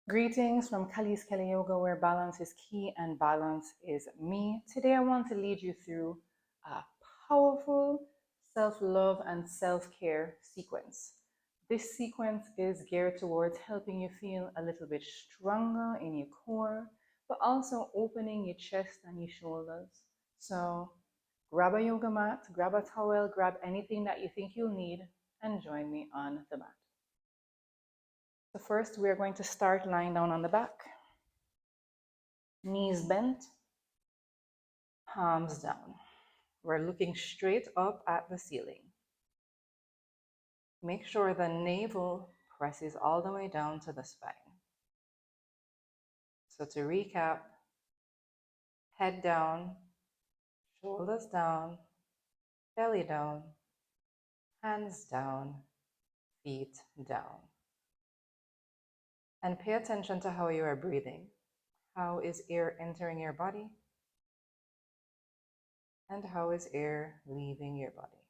Greetings from Kali's Kelly Yoga, where balance is key and balance is me. Today, I want to lead you through a powerful self love and self care sequence. This sequence is geared towards helping you feel a little bit stronger in your core, but also opening your chest and your shoulders. So, grab a yoga mat, grab a towel, grab anything that you think you'll need, and join me on the mat. So first, we're going to start lying down on the back, knees bent, palms down. We're looking straight up at the ceiling. Make sure the navel presses all the way down to the spine. So to recap, head down, shoulders down, belly down, hands down, feet down. And pay attention to how you are breathing. How is air entering your body? And how is air leaving your body?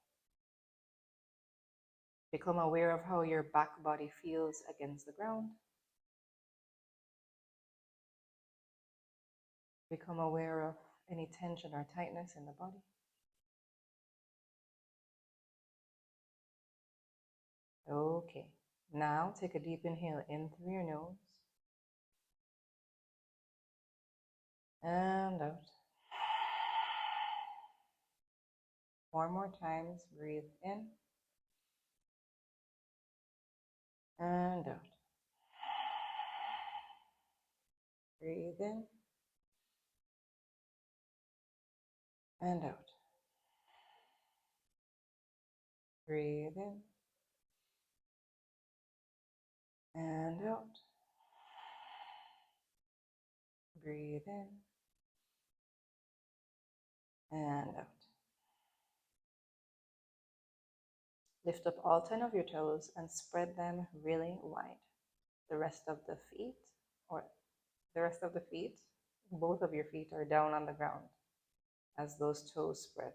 Become aware of how your back body feels against the ground. Become aware of any tension or tightness in the body. Okay, now take a deep inhale in through your nose and out. Four more times, breathe in and out. Breathe in and out. Breathe in and out. Breathe in and out. Lift up all 10 of your toes and spread them really wide. The rest of the feet, both of your feet are down on the ground as those toes spread.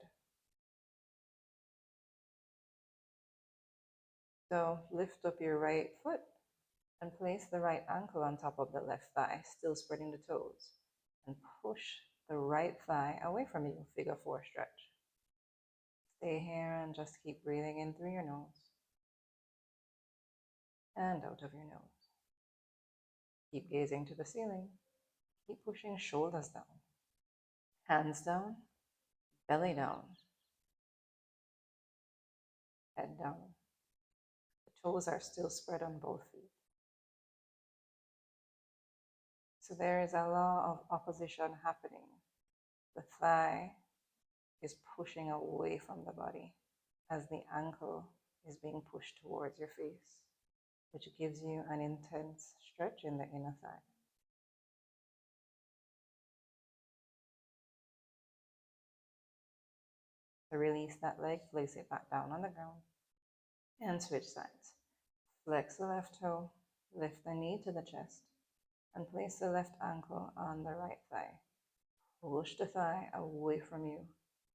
So lift up your right foot and place the right ankle on top of the left thigh, still spreading the toes. And push the right thigh away from you, figure four stretch. Stay here and just keep breathing in through your nose and out of your nose. Keep gazing to the ceiling. Keep pushing shoulders down, hands down, belly down, head down. The toes are still spread on both feet. So there is a law of opposition happening. The thigh is pushing away from the body as the ankle is being pushed towards your face, which gives you an intense stretch in the inner thigh. To release that leg, place it back down on the ground and switch sides. Flex the left toe, lift the knee to the chest, and place the left ankle on the right thigh. Push the thigh away from you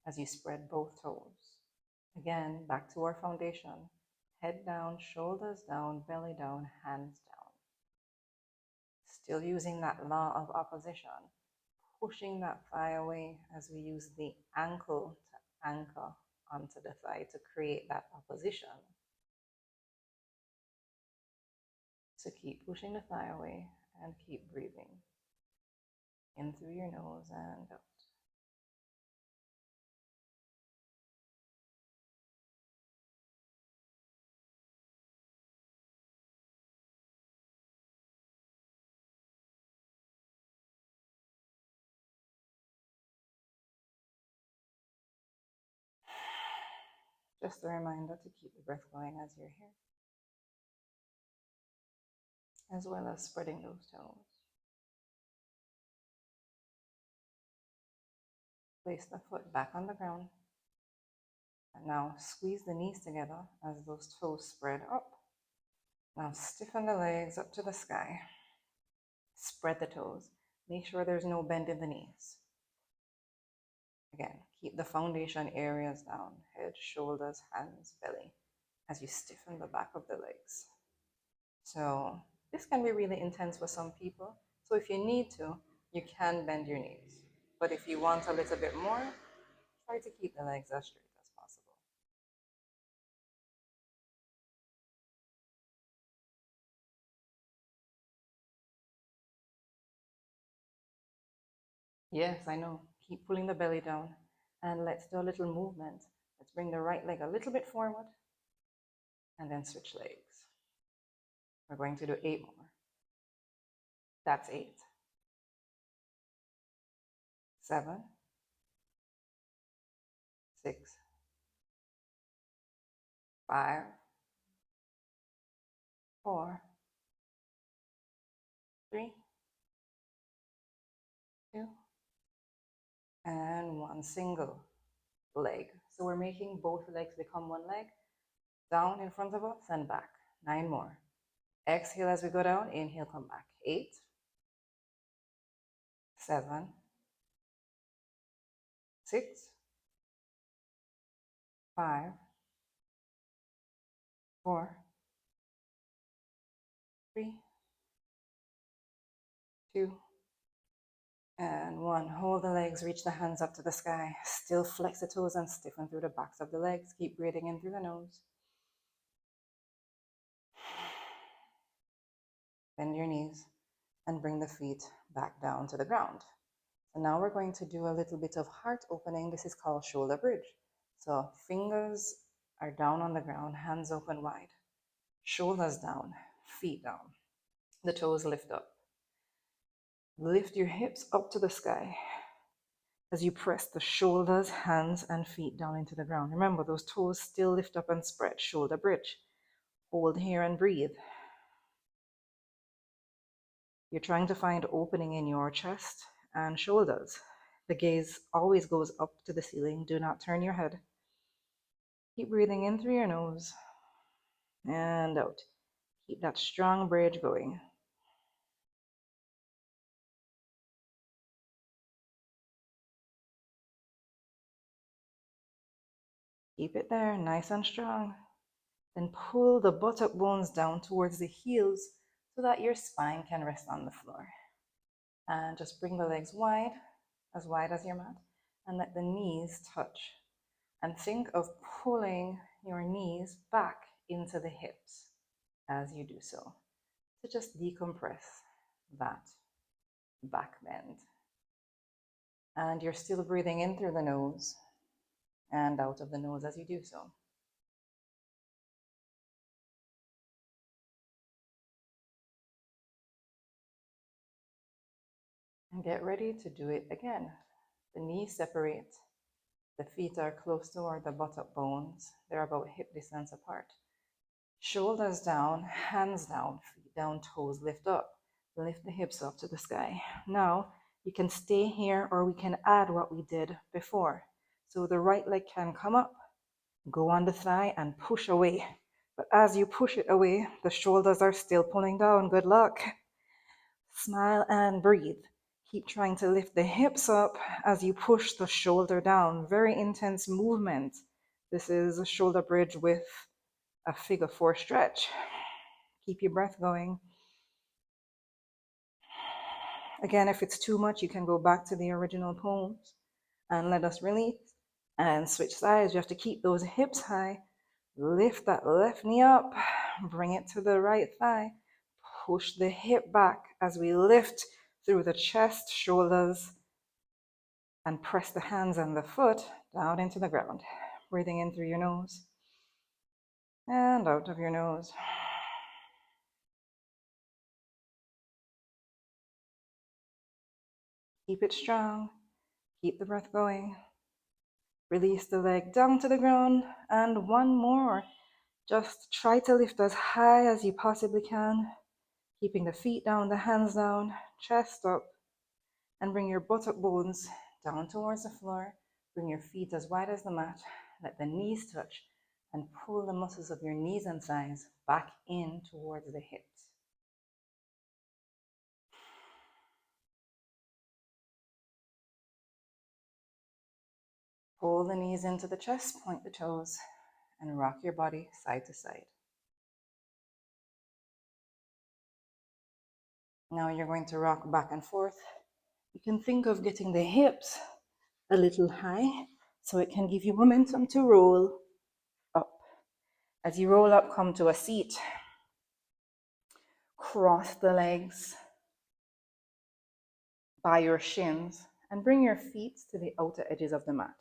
as you spread both toes. Again, back to our foundation. Head down, shoulders down, belly down, hands down. Still using that law of opposition, pushing that thigh away as we use the ankle to anchor onto the thigh to create that opposition. So keep pushing the thigh away and keep breathing in through your nose and out. Just a reminder to keep the breath going as you're here, as well as spreading those toes. Place the foot back on the ground. And now squeeze the knees together as those toes spread up. Now stiffen the legs up to the sky. Spread the toes. Make sure there's no bend in the knees. Again, keep the foundation areas down. Head, shoulders, hands, belly, as you stiffen the back of the legs. So This can be really intense for some people. So if you need to, you can bend your knees. But if you want a little bit more, try to keep the legs as straight as possible. Yes, I know. Keep pulling the belly down. And let's do a little movement. Let's bring the right leg a little bit forward and then switch legs. We're going to do 8 more. That's 8. 7, 6, 5, 4, 3, 2, and 1 single leg. So we're making both legs become one leg. Down in front of us and back. 9 more. Exhale as we go down. Inhale, come back. 8, 7, 6, 5, 4, 3, 2, and 1. Hold the legs, reach the hands up to the sky. Still flex the toes and stiffen through the backs of the legs. Keep breathing in through the nose. Bend your knees and bring the feet back down to the ground. So now we're going to do a little bit of heart opening. This is called shoulder bridge. So fingers are down on the ground, hands open wide. Shoulders down, feet down. The toes lift up. Lift your hips up to the sky as you press the shoulders, hands, and feet down into the ground. Remember, those toes still lift up and spread. Shoulder bridge. Hold here and breathe. You're trying to find opening in your chest and shoulders. The gaze always goes up to the ceiling. Do not turn your head. Keep breathing in through your nose and out. Keep that strong bridge going. Keep it there, nice and strong. Then pull the buttock bones down towards the heels so that your spine can rest on the floor. And just bring the legs wide as your mat, and let the knees touch. And think of pulling your knees back into the hips as you do so, to just decompress that back bend. And you're still breathing in through the nose and out of the nose as you do so. And get ready to do it again. The knees separate. The feet are close toward the buttock bones. They're about hip distance apart. Shoulders down, hands down, feet down, toes lift up. Lift the hips up to the sky. Now, you can stay here or we can add what we did before. So the right leg can come up, go on the thigh and push away. But as you push it away, the shoulders are still pulling down. Good luck. Smile and breathe. Keep trying to lift the hips up as you push the shoulder down. Very intense movement. This is a shoulder bridge with a figure 4 stretch. Keep your breath going. Again, if it's too much, you can go back to the original pose and let us release and switch sides. You have to keep those hips high. Lift that left knee up, bring it to the right thigh. Push the hip back as we lift through the chest, shoulders, and press the hands and the foot down into the ground. Breathing in through your nose and out of your nose. Keep it strong. Keep the breath going. Release the leg down to the ground and one more. Just try to lift as high as you possibly can, keeping the feet down, the hands down, chest up, and bring your buttock bones down towards the floor. Bring your feet as wide as the mat. Let the knees touch and pull the muscles of your knees and thighs back in towards the hips. Pull the knees into the chest, point the toes, and rock your body side to side. Now you're going to rock back and forth. You can think of getting the hips a little high so it can give you momentum to roll up. As you roll up, come to a seat. Cross the legs by your shins and bring your feet to the outer edges of the mat.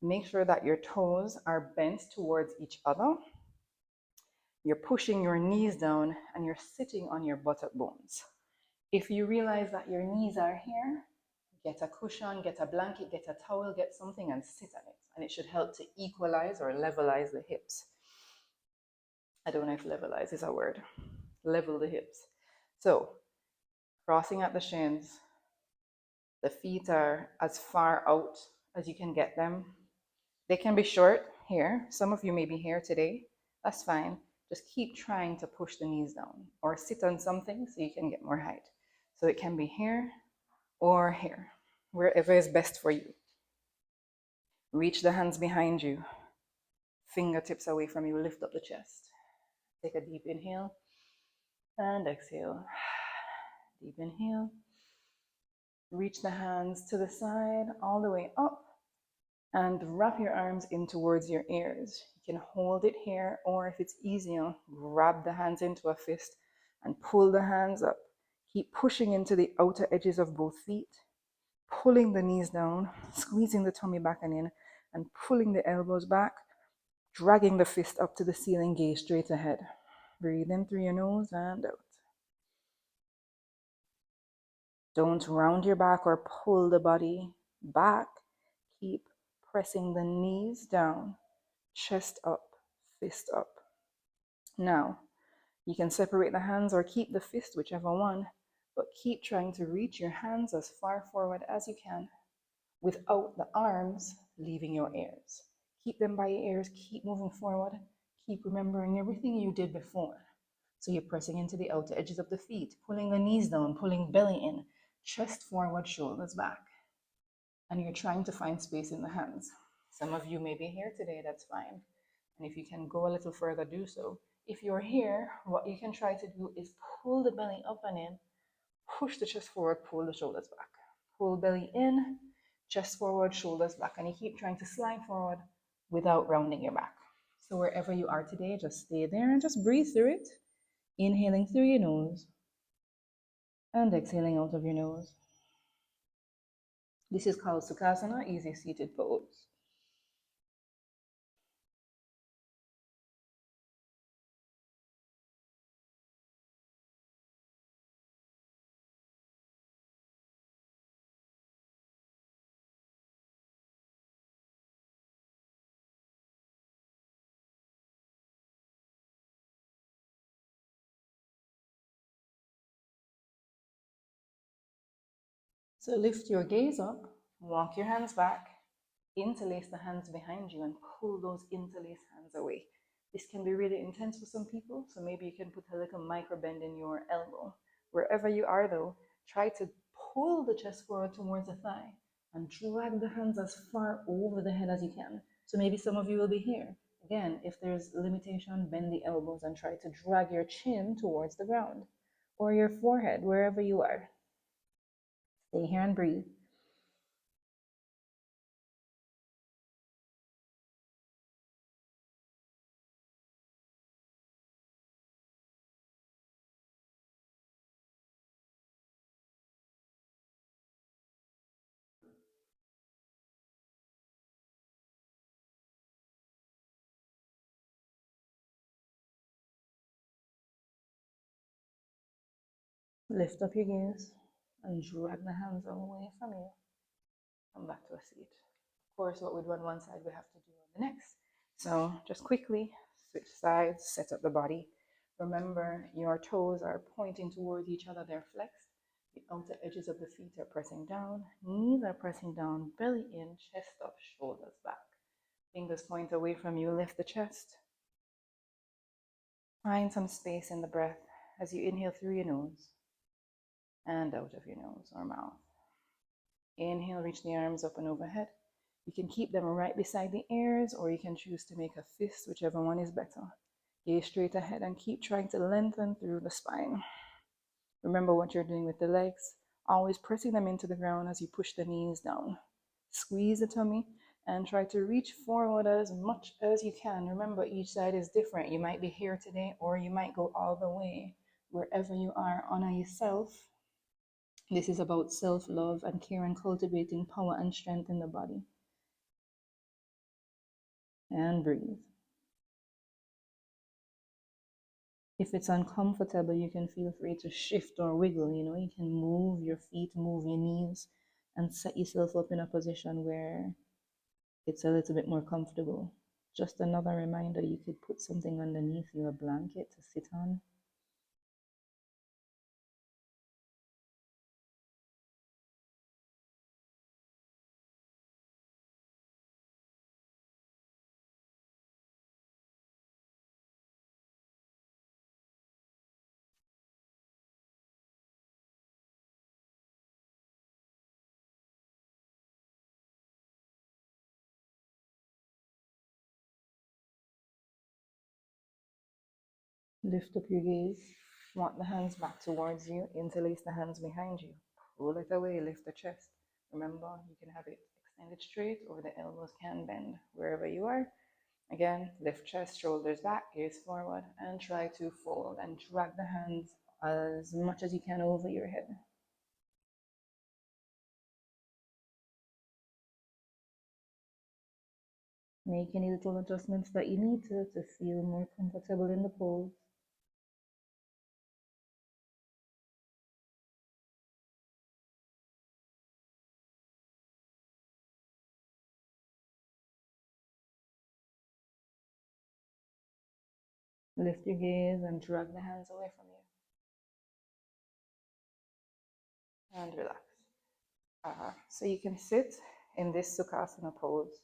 Make sure that your toes are bent towards each other. You're pushing your knees down and you're sitting on your buttock bones. If you realize that your knees are here, get a cushion, get a blanket, get a towel, get something and sit on it. And it should help to equalize or levelize the hips. I don't know if levelize is a word. Level the hips. So, crossing at the shins, the feet are as far out as you can get them. They can be short here. Some of you may be here today. That's fine. Just keep trying to push the knees down or sit on something so you can get more height. So it can be here or here, wherever is best for you. Reach the hands behind you, fingertips away from you, lift up the chest. Take a deep inhale and exhale. Deep inhale. Reach the hands to the side, all the way up, and wrap your arms in towards your ears. You can hold it here, or if it's easier, grab the hands into a fist and pull the hands up. Keep pushing into the outer edges of both feet, pulling the knees down, squeezing the tummy back and in, and pulling the elbows back, dragging the fist up to the ceiling, gaze straight ahead. Breathe in through your nose and out. Don't round your back or pull the body back. Keep pressing the knees down, chest up, fist up. Now, you can separate the hands or keep the fist, whichever one, but keep trying to reach your hands as far forward as you can without the arms leaving your ears. Keep them by your ears, keep moving forward, keep remembering everything you did before. So you're pressing into the outer edges of the feet, pulling the knees down, pulling belly in, chest forward, shoulders back. And you're trying to find space in the hands. Some of you may be here today, that's fine. And if you can go a little further, do so. If you're here, what you can try to do is pull the belly up and in, push the chest forward, pull the shoulders back. Pull belly in, chest forward, shoulders back. And you keep trying to slide forward without rounding your back. So wherever you are today, just stay there and just breathe through it. Inhaling through your nose and exhaling out of your nose. This is called Sukhasana, easy seated pose. So lift your gaze up, walk your hands back, interlace the hands behind you and pull those interlaced hands away. This can be really intense for some people, so maybe you can put a little micro bend in your elbow. Wherever you are though, try to pull the chest forward towards the thigh and drag the hands as far over the head as you can. So maybe some of you will be here. Again, if there's limitation, bend the elbows and try to drag your chin towards the ground or your forehead, wherever you are. Stay here and breathe. Lift up your gaze and drag the hands away from you. Come back to a seat. Of course, what we do on one side, we have to do on the next. So just quickly switch sides, set up the body. Remember, your toes are pointing towards each other, they're flexed. The outer edges of the feet are pressing down, knees are pressing down, belly in, chest up, shoulders back. Fingers point away from you, lift the chest. Find some space in the breath as you inhale through your nose and out of your nose or mouth. Inhale, reach the arms up and overhead. You can keep them right beside the ears, or you can choose to make a fist, whichever one is better. Gaze straight ahead and keep trying to lengthen through the spine. Remember what you're doing with the legs, always pressing them into the ground as you push the knees down. Squeeze the tummy and try to reach forward as much as you can. Remember, each side is different. You might be here today, or you might go all the way. Wherever you are, honor yourself. This is about self love and care and cultivating power and strength in the body. And breathe. If it's uncomfortable, you can feel free to shift or wiggle. You can move your feet, move your knees, and set yourself up in a position where it's a little bit more comfortable. Just another reminder, you could put something underneath you, a blanket to sit on. Lift up your gaze. Walk the hands back towards you. Interlace the hands behind you. Pull it away. Lift the chest. Remember, you can have it extended straight or the elbows can bend wherever you are. Again, lift chest, shoulders back, gaze forward, and try to fold and drag the hands as much as you can over your head. Make any little adjustments that you need to feel more comfortable in the pose. Lift your gaze and drag the hands away from you. And relax. So you can sit in this Sukhasana pose,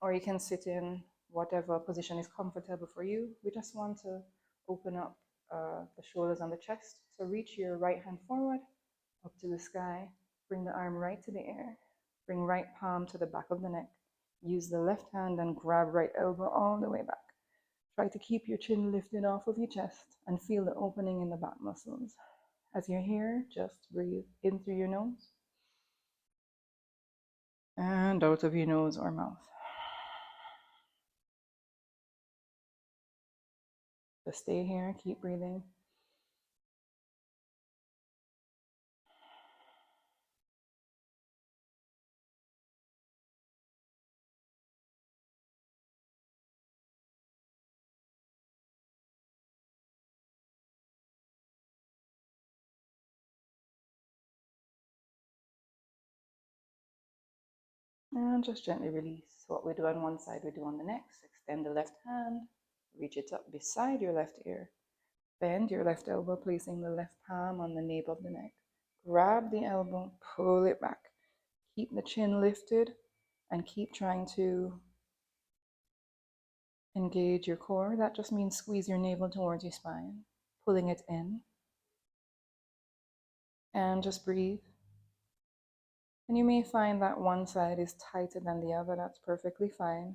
or you can sit in whatever position is comfortable for you. We just want to open up the shoulders and the chest. So reach your right hand forward, up to the sky. Bring the arm right to the air. Bring right palm to the back of the neck. Use the left hand and grab right elbow all the way back. Try to keep your chin lifted off of your chest and feel the opening in the back muscles. As you're here, just breathe in through your nose and out of your nose or mouth. Just stay here, keep breathing. And just gently release. What we do on one side, we do on the next. Extend the left hand, reach it up beside your left ear. Bend your left elbow, placing the left palm on the nape of the neck. Grab the elbow, pull it back. Keep the chin lifted and keep trying to engage your core. That just means squeeze your navel towards your spine, pulling it in. And just breathe. And you may find that one side is tighter than the other. That's perfectly fine.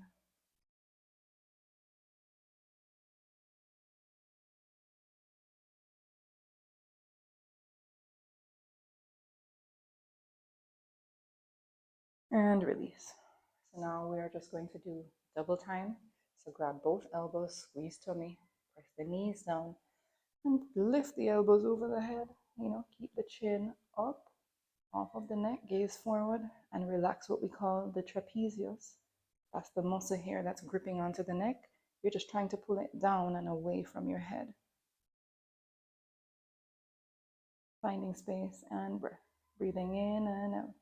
And release. So now we are just going to do double time. So grab both elbows, squeeze tummy, press the knees down, and lift the elbows over the head. Keep the chin up off of the neck, gaze forward, and relax what we call the trapezius. That's the muscle here that's gripping onto the neck. You're just trying to pull it down and away from your head. Finding space and breath. Breathing in and out.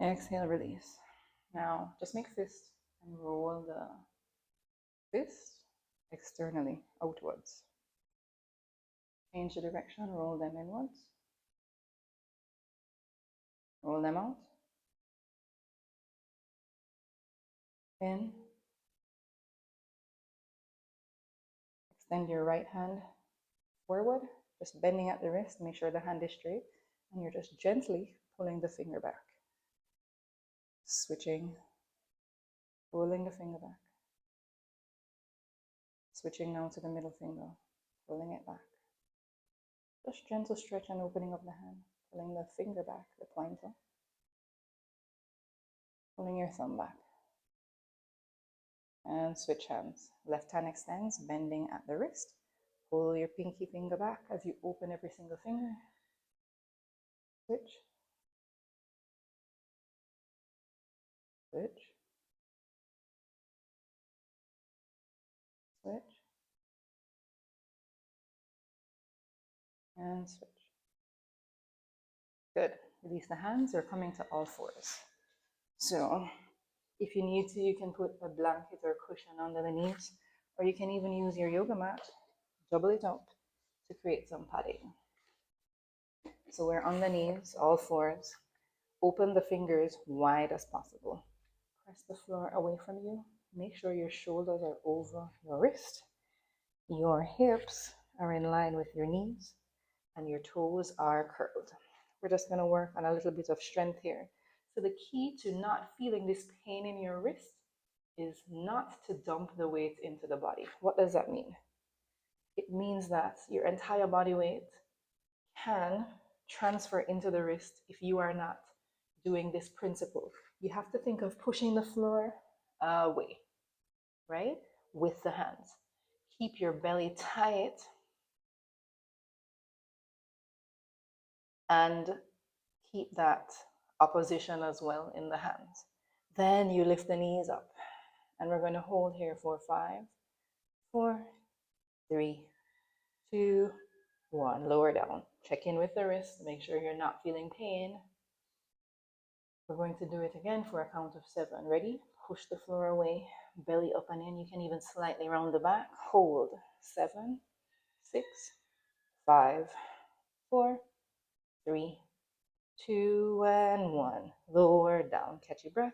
Exhale, release. Now, just make fist and roll the fist externally, outwards. Change the direction, roll them inwards. Roll them out. In. Extend your right hand forward, just bending at the wrist. Make sure the hand is straight. And you're just gently pulling the finger back. Switching, pulling the finger back. Switching now to the middle finger, pulling it back. Just gentle stretch and opening of the hand, pulling the finger back, the pointer, pulling your thumb back. And switch hands. Left hand extends, bending at the wrist. Pull your pinky finger back as you open every single finger. Switch. Switch. Switch. And switch. Good. Release the hands. You're coming to all fours. So if you need to, you can put a blanket or cushion under the knees, or you can even use your yoga mat, double it up to create some padding. So we're on the knees, all fours. Open the fingers wide as possible. Press the floor away from you. Make sure your shoulders are over your wrist. Your hips are in line with your knees and your toes are curled. We're just going to work on a little bit of strength here. So the key to not feeling this pain in your wrist is not to dump the weight into the body. What does that mean? It means that your entire body weight can transfer into the wrist if you are not doing this principle. You have to think of pushing the floor away, right? With the hands. Keep your belly tight and keep that opposition as well in the hands. Then you lift the knees up and we're going to hold here for 5, 4, 3, 2, 1. Lower down. Check in with the wrist. Make sure you're not feeling pain. We're going to do it again for a count of 7. Ready? Push the floor away, belly up and in. You can even slightly round the back. Hold. 7, 6, 5, 4, 3, 2, and 1. Lower down. Catch your breath.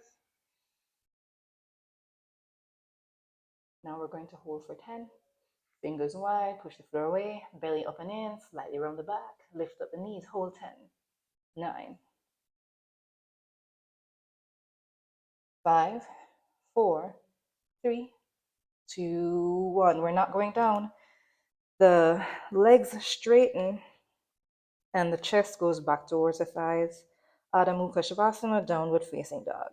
Now we're going to hold for 10. Fingers wide, push the floor away, belly up and in, slightly round the back, lift up the knees, hold 10, 9, 5, 4, 3, 2, 1. We're not going down. The legs straighten and the chest goes back towards the thighs. Adho Mukha Shavasana, downward facing dog.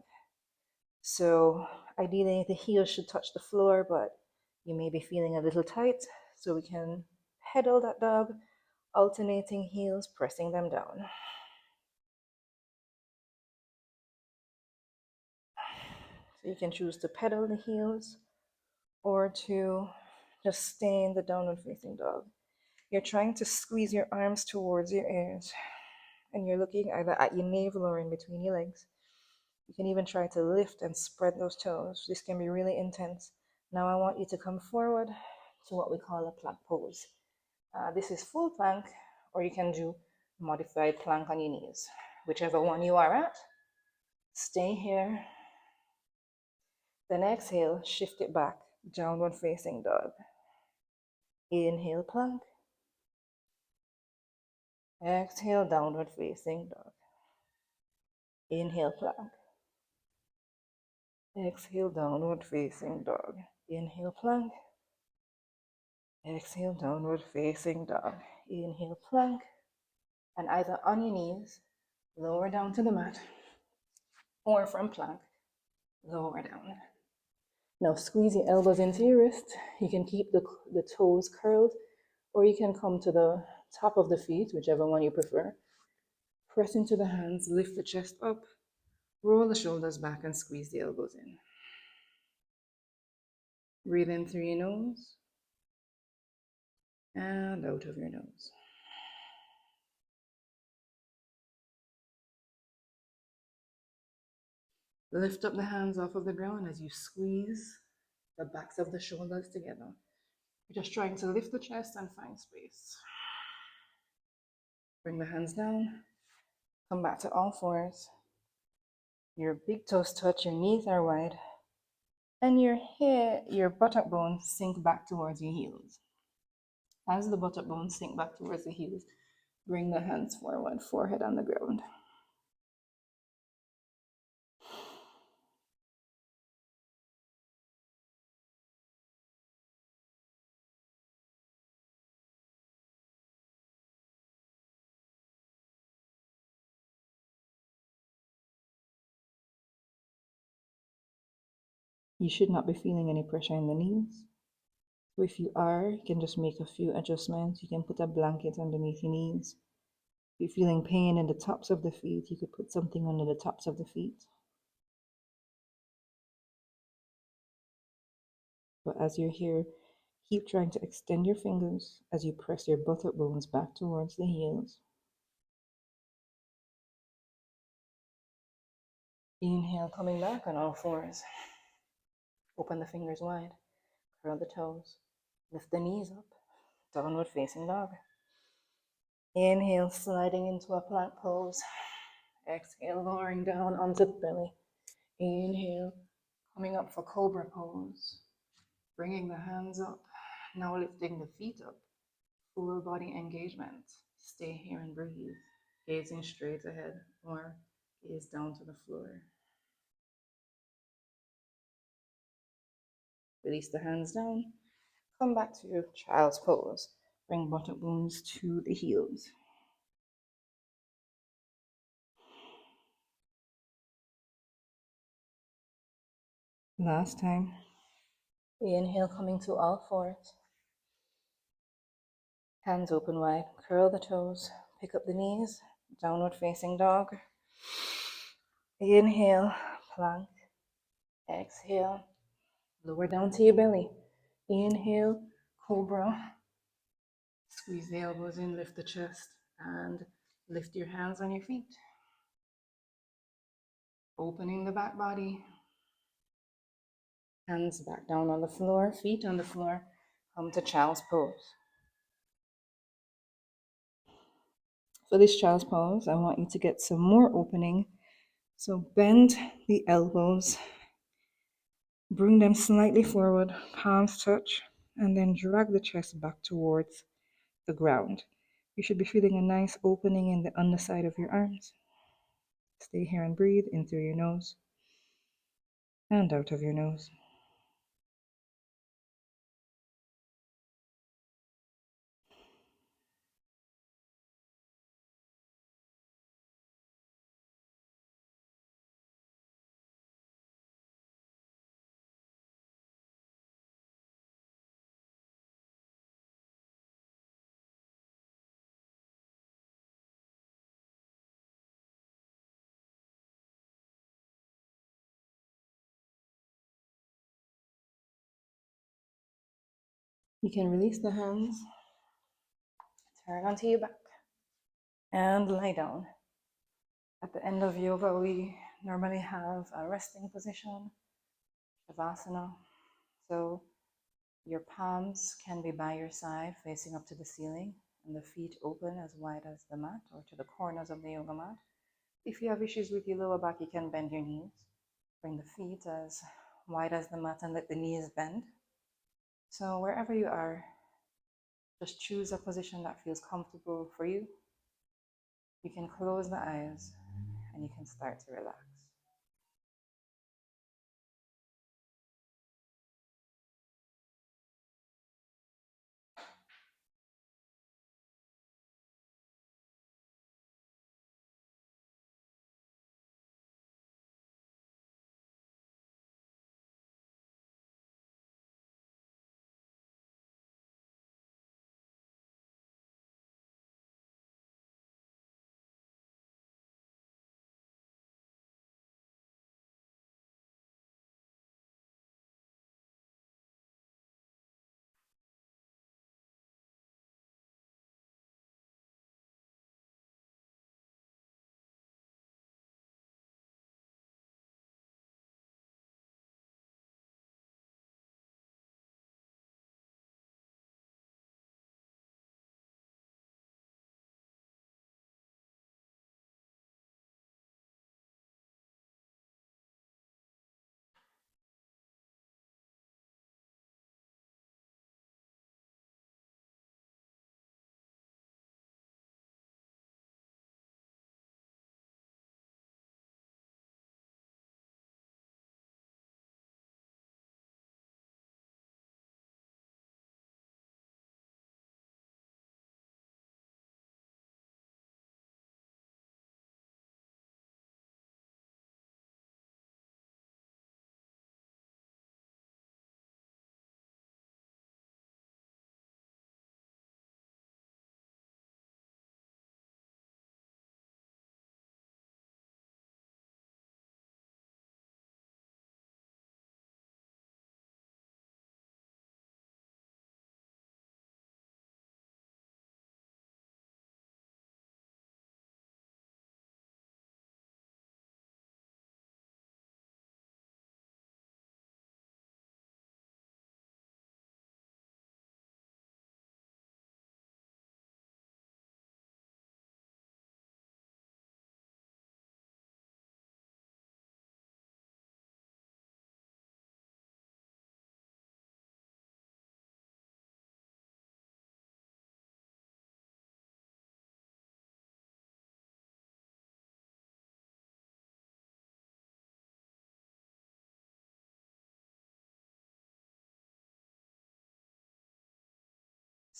So ideally the heels should touch the floor, but you may be feeling a little tight, so we can pedal that dog, alternating heels, pressing them down. So you can choose to pedal the heels or to just stay in the downward facing dog. You're trying to squeeze your arms towards your ears and you're looking either at your navel or in between your legs. You can even try to lift and spread those toes. This can be really intense. Now I want you to come forward to what we call a plank pose. This is full plank, or you can do modified plank on your knees. Whichever one you are at, stay here. Then exhale, shift it back, downward facing dog. Inhale, plank. Exhale, downward facing dog. Inhale, plank. Exhale, downward facing dog. Inhale, plank. Exhale, downward facing dog. Inhale, plank. And either on your knees, lower down to the mat, or from plank, lower down. Now squeeze your elbows into your wrist. You can keep the toes curled, or you can come to the top of the feet, whichever one you prefer. Press into the hands, lift the chest up, roll the shoulders back, and squeeze the elbows in. Breathe in through your nose and out of your nose. Lift up the hands off of the ground as you squeeze the backs of the shoulders together. You're just trying to lift the chest and find space. Bring the hands down. Come back to all fours. Your big toes touch, your knees are wide, and your buttock bones sink back towards your heels. As the buttock bones sink back towards the heels, bring the hands forward, forehead on the ground. You should not be feeling any pressure in the knees. So if you are, you can just make a few adjustments. You can put a blanket underneath your knees. If you're feeling pain in the tops of the feet, you could put something under the tops of the feet. But as you're here, keep trying to extend your fingers as you press your buttock bones back towards the heels. Inhale, coming back on all fours. Open the fingers wide, curl the toes, lift the knees up, downward facing dog. Inhale, sliding into a plank pose. Exhale, lowering down onto the belly. Inhale, coming up for cobra pose. Bringing the hands up, now lifting the feet up. Full body engagement. Stay here and breathe. Gazing straight ahead or gaze down to the floor. Release the hands down. Come back to your child's pose. Bring buttock bones to the heels. Last time. Inhale, coming to all fours. Hands open wide. Curl the toes. Pick up the knees. Downward facing dog. Inhale, plank. Exhale, lower down to your belly. Inhale, cobra. Squeeze the elbows in, lift the chest, and lift your hands on your feet. Opening the back body. Hands back down on the floor, feet on the floor. Come to child's pose. For this child's pose, I want you to get some more opening. So bend the elbows, bring them slightly forward, palms touch, and then drag the chest back towards the ground. You should be feeling a nice opening in the underside of your arms. Stay here and breathe in through your nose and out of your nose. You can release the hands, turn onto your back, and lie down. At the end of yoga, we normally have a resting position, Shavasana. So your palms can be by your side, facing up to the ceiling, and the feet open as wide as the mat or to the corners of the yoga mat. If you have issues with your lower back, you can bend your knees. Bring the feet as wide as the mat and let the knees bend. So wherever you are, just choose a position that feels comfortable for you. You can close the eyes and you can start to relax.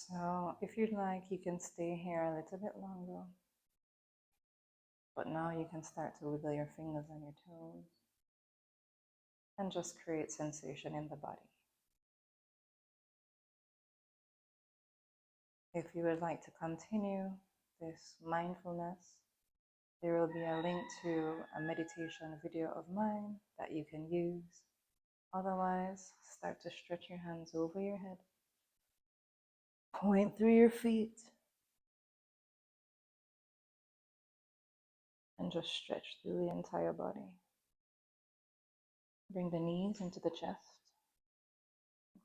So if you'd like, you can stay here a little bit longer. But now you can start to wiggle your fingers and your toes and just create sensation in the body. If you would like to continue this mindfulness, there will be a link to a meditation video of mine that you can use. Otherwise, start to stretch your hands over your head, point through your feet, and just stretch through the entire body. Bring the knees into the chest.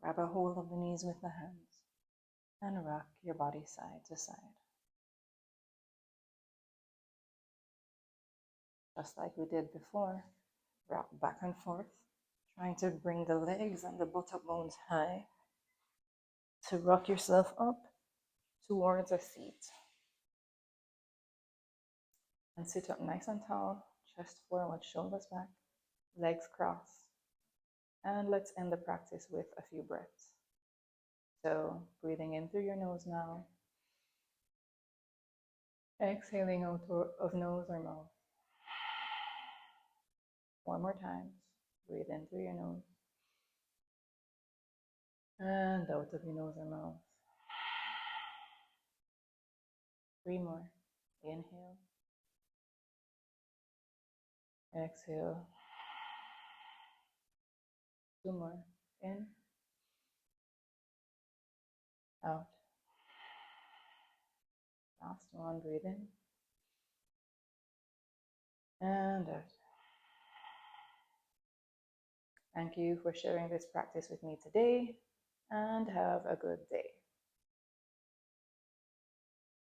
Grab a hold of the knees with the hands and rock your body side to side. Just like we did before, rock back and forth, trying to bring the legs and the buttock bones high to rock yourself up towards a seat. And sit up nice and tall, chest forward, shoulders back, legs crossed. And let's end the practice with a few breaths. So breathing in through your nose now. Exhaling out of nose or mouth. One more time. Breathe in through your nose. And out of your nose or mouth. 3 more. Inhale. Exhale. 2 more. In. Out. Last one. Breathe in. And out. Thank you for sharing this practice with me today, and have a good day.